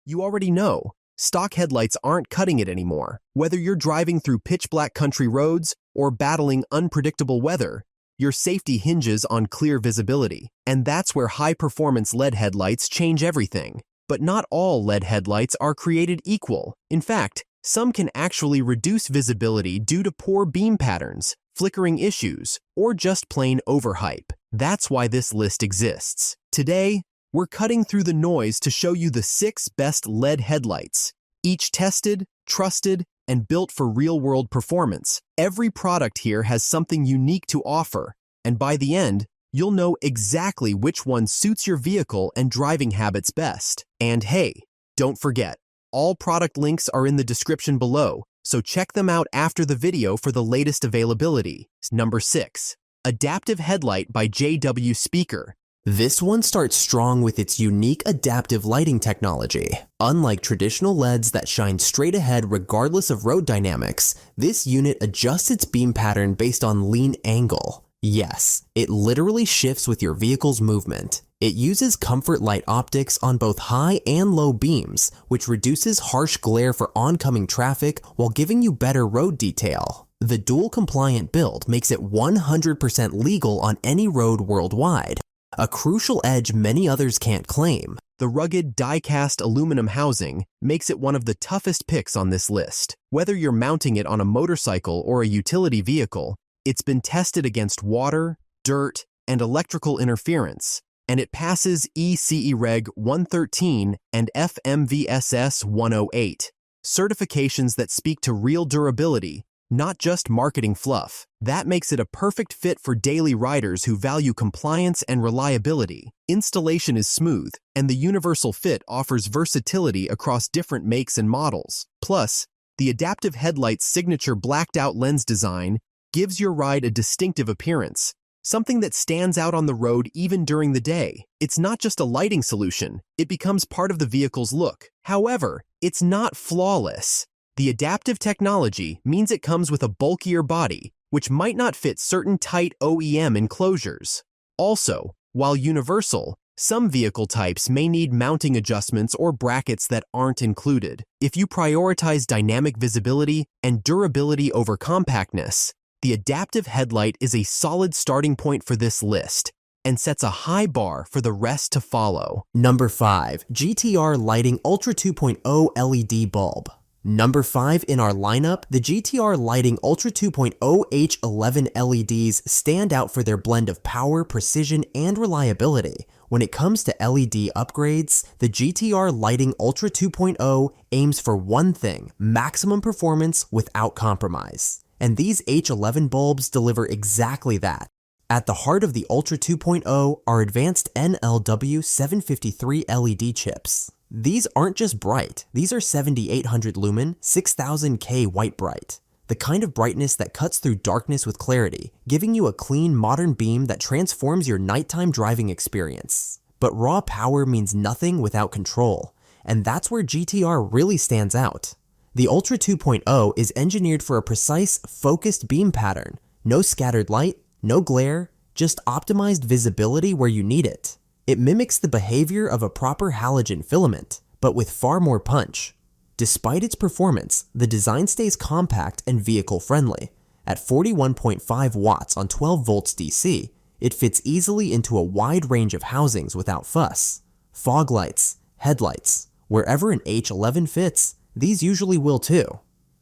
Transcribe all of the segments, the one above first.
You already know, stock headlights aren't cutting it anymore. Whether you're driving through pitch-black country roads or battling unpredictable weather, your safety hinges on clear visibility. And that's where high-performance LED headlights change everything. But not all LED headlights are created equal. In fact, some can actually reduce visibility due to poor beam patterns, flickering issues, or just plain overhype. That's why this list exists. Today, we're cutting through the noise to show you the 6 best LED headlights, each tested, trusted, and built for real-world performance. Every product here has something unique to offer, and by the end, you'll know exactly which one suits your vehicle and driving habits best. And hey, don't forget, all product links are in the description below, so check them out after the video for the latest availability. Number 6. Adaptive Headlight by JW Speaker. This one starts strong with its unique adaptive lighting technology. Unlike traditional LEDs that shine straight ahead regardless of road dynamics, this unit adjusts its beam pattern based on lean angle. Yes, it literally shifts with your vehicle's movement. It uses comfort light optics on both high and low beams, which reduces harsh glare for oncoming traffic while giving you better road detail. The dual-compliant build makes it 100% legal on any road worldwide, a crucial edge many others can't claim. The rugged die-cast aluminum housing makes it one of the toughest picks on this list. Whether you're mounting it on a motorcycle or a utility vehicle, it's been tested against water, dirt, and electrical interference, and it passes ECE Reg 113 and FMVSS 108, certifications that speak to real durability, not just marketing fluff. That makes it a perfect fit for daily riders who value compliance and reliability. Installation is smooth, and the universal fit offers versatility across different makes and models. Plus, the adaptive headlight's signature blacked-out lens design gives your ride a distinctive appearance, something that stands out on the road even during the day. It's not just a lighting solution, it becomes part of the vehicle's look. However, it's not flawless. The adaptive technology means it comes with a bulkier body, which might not fit certain tight OEM enclosures. Also, while universal, some vehicle types may need mounting adjustments or brackets that aren't included. If you prioritize dynamic visibility and durability over compactness, the adaptive headlight is a solid starting point for this list and sets a high bar for the rest to follow. Number 5. GTR Lighting Ultra 2.0 LED Bulb. Number 5 in our lineup, the GTR Lighting Ultra 2.0 H11 LEDs stand out for their blend of power, precision, and reliability. When it comes to LED upgrades, the GTR Lighting Ultra 2.0 aims for one thing: maximum performance without compromise. And these H11 bulbs deliver exactly that. At the heart of the Ultra 2.0 are advanced NLW 753 LED chips. These aren't just bright, these are 7800 lumen, 6000K white bright. The kind of brightness that cuts through darkness with clarity, giving you a clean, modern beam that transforms your nighttime driving experience. But raw power means nothing without control, and that's where GTR really stands out. The Ultra 2.0 is engineered for a precise, focused beam pattern. No scattered light, no glare, just optimized visibility where you need it. It mimics the behavior of a proper halogen filament, but with far more punch. Despite its performance, the design stays compact and vehicle-friendly. At 41.5 watts on 12 volts DC, it fits easily into a wide range of housings without fuss. Fog lights, headlights, wherever an H11 fits, these usually will too.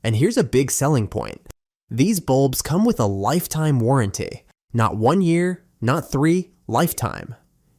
And here's a big selling point. These bulbs come with a lifetime warranty. Not 1 year, not 3, lifetime.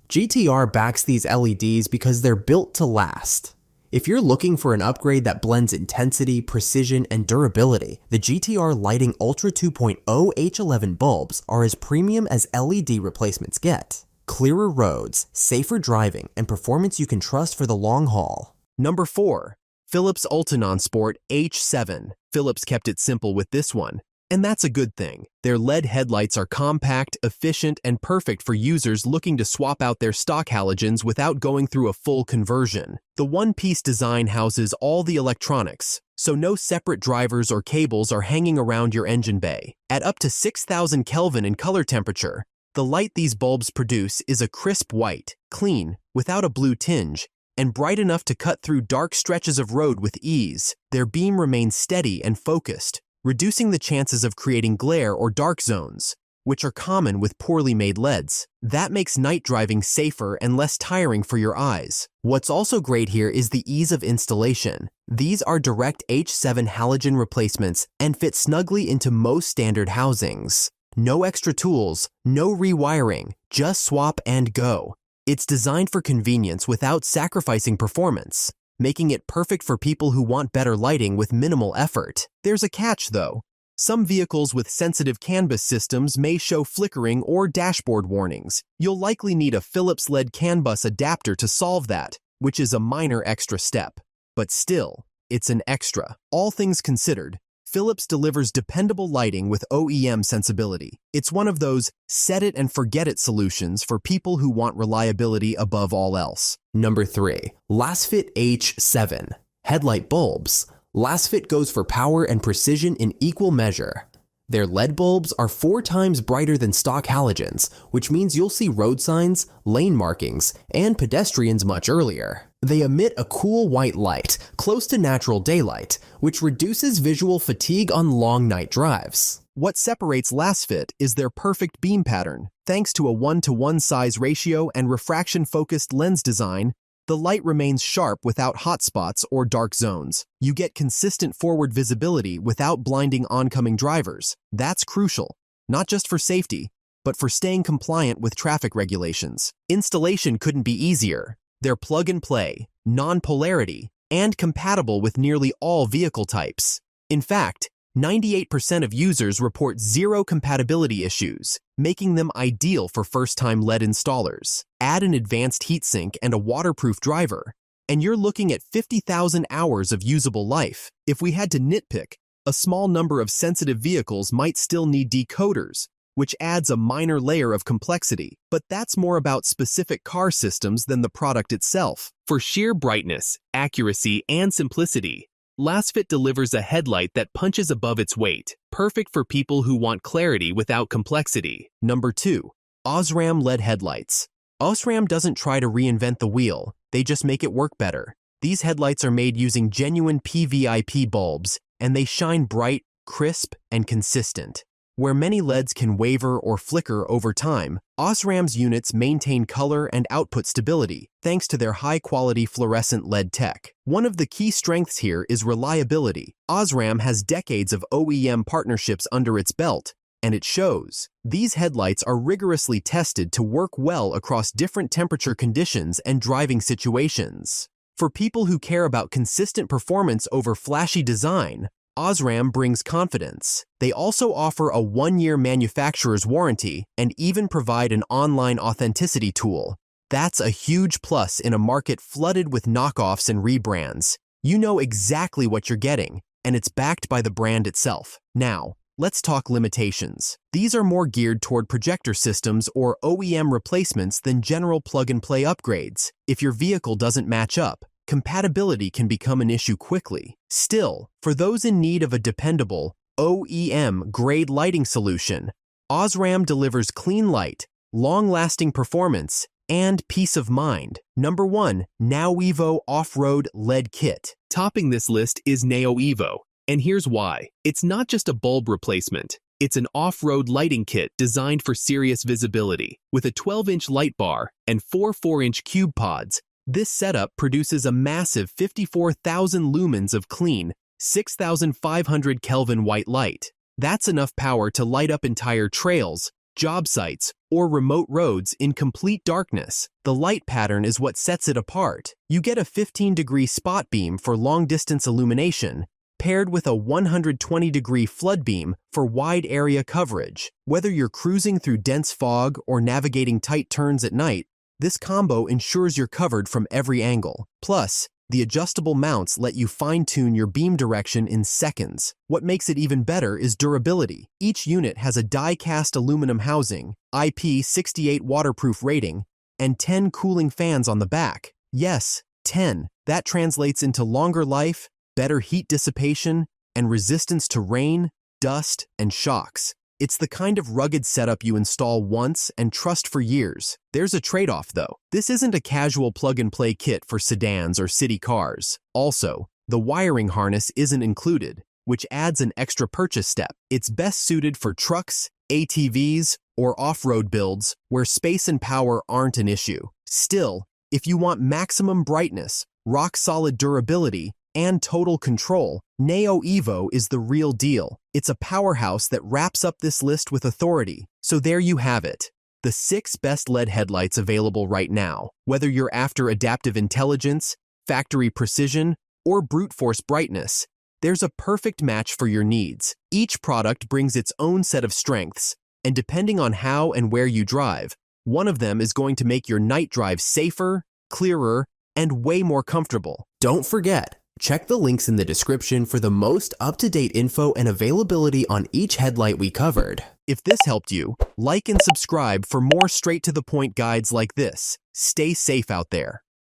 GTR backs these LEDs because they're built to last. If you're looking for an upgrade that blends intensity, precision, and durability, the GTR Lighting Ultra 2.0 H11 bulbs are as premium as LED replacements get. Clearer roads, safer driving, and performance you can trust for the long haul. Number 4. Philips UltinonSport H7. Philips kept it simple with this one, and that's a good thing. Their LED headlights are compact, efficient, and perfect for users looking to swap out their stock halogens without going through a full conversion. The one-piece design houses all the electronics, so no separate drivers or cables are hanging around your engine bay. At up to 6000 Kelvin in color temperature, the light these bulbs produce is a crisp white, clean, without a blue tinge, and bright enough to cut through dark stretches of road with ease. Their beam remains steady and focused, reducing the chances of creating glare or dark zones, which are common with poorly made LEDs. That makes night driving safer and less tiring for your eyes. What's also great here is the ease of installation. These are direct H7 halogen replacements and fit snugly into most standard housings. No extra tools, no rewiring, just swap and go. It's designed for convenience without sacrificing performance, making it perfect for people who want better lighting with minimal effort. There's a catch though. Some vehicles with sensitive canvas systems may show flickering or dashboard warnings. You'll likely need a Philips LED CAN bus adapter to solve that, which is a minor extra step. But still, it's an extra. All things considered, Philips delivers dependable lighting with OEM sensibility. It's one of those set-it-and-forget-it solutions for people who want reliability above all else. Number 3. Lasfit H7 Headlight Bulbs. Lasfit goes for power and precision in equal measure. Their LED bulbs are 4 times brighter than stock halogens, which means you'll see road signs, lane markings, and pedestrians much earlier. They emit a cool white light, close to natural daylight, which reduces visual fatigue on long night drives. What separates Lasfit is their perfect beam pattern. Thanks to a 1:1 size ratio and refraction-focused lens design, the light remains sharp without hot spots or dark zones. You get consistent forward visibility without blinding oncoming drivers. That's crucial, not just for safety, but for staying compliant with traffic regulations. Installation couldn't be easier. They're plug-and-play, non-polarity, and compatible with nearly all vehicle types. In fact, 98% of users report zero compatibility issues, making them ideal for first-time LED installers. Add an advanced heatsink and a waterproof driver, and you're looking at 50,000 hours of usable life. If we had to nitpick, a small number of sensitive vehicles might still need decoders, which adds a minor layer of complexity, but that's more about specific car systems than the product itself. For sheer brightness, accuracy, and simplicity, Lasfit delivers a headlight that punches above its weight, perfect for people who want clarity without complexity. Number 2. OSRAM LED Headlights. OSRAM doesn't try to reinvent the wheel, they just make it work better. These headlights are made using genuine PVIP bulbs, and they shine bright, crisp, and consistent. Where many LEDs can waver or flicker over time, OSRAM's units maintain color and output stability thanks to their high-quality fluorescent LED tech. One of the key strengths here is reliability. OSRAM has decades of OEM partnerships under its belt, and it shows. These headlights are rigorously tested to work well across different temperature conditions and driving situations. For people who care about consistent performance over flashy design, OSRAM brings confidence. They also offer a 1-year manufacturer's warranty and even provide an online authenticity tool. That's a huge plus in a market flooded with knockoffs and rebrands. You know exactly what you're getting, and it's backed by the brand itself. Now, let's talk limitations. These are more geared toward projector systems or OEM replacements than general plug-and-play upgrades. If your vehicle doesn't match up, compatibility can become an issue quickly. Still, for those in need of a dependable, OEM-grade lighting solution, OSRAM delivers clean light, long-lasting performance, and peace of mind. Number 1. NAOEVO Off-Road LED Kit. Topping this list is NAOEVO, and here's why. It's not just a bulb replacement. It's an off-road lighting kit designed for serious visibility. With a 12-inch light bar and 4 4-inch cube pods, this setup produces a massive 54,000 lumens of clean, 6,500 Kelvin white light. That's enough power to light up entire trails, job sites, or remote roads in complete darkness. The light pattern is what sets it apart. You get a 15-degree spot beam for long-distance illumination, paired with a 120-degree flood beam for wide area coverage. Whether you're cruising through dense fog or navigating tight turns at night, this combo ensures you're covered from every angle. Plus, the adjustable mounts let you fine-tune your beam direction in seconds. What makes it even better is durability. Each unit has a die-cast aluminum housing, IP68 waterproof rating, and 10 cooling fans on the back. Yes, 10. That translates into longer life, better heat dissipation, and resistance to rain, dust, and shocks. It's the kind of rugged setup you install once and trust for years. There's a trade-off, though. This isn't a casual plug-and-play kit for sedans or city cars. Also, the wiring harness isn't included, which adds an extra purchase step. It's best suited for trucks, ATVs, or off-road builds where space and power aren't an issue. Still, if you want maximum brightness, rock-solid durability, and total control, NAOEVO is the real deal. It's a powerhouse that wraps up this list with authority. So there you have it. The 6 best LED headlights available right now. Whether you're after adaptive intelligence, factory precision, or brute force brightness, there's a perfect match for your needs. Each product brings its own set of strengths, and depending on how and where you drive, one of them is going to make your night drive safer, clearer, and way more comfortable. Don't forget, check the links in the description for the most up-to-date info and availability on each headlight we covered. If this helped you, like and subscribe for more straight-to-the-point guides like this. Stay safe out there.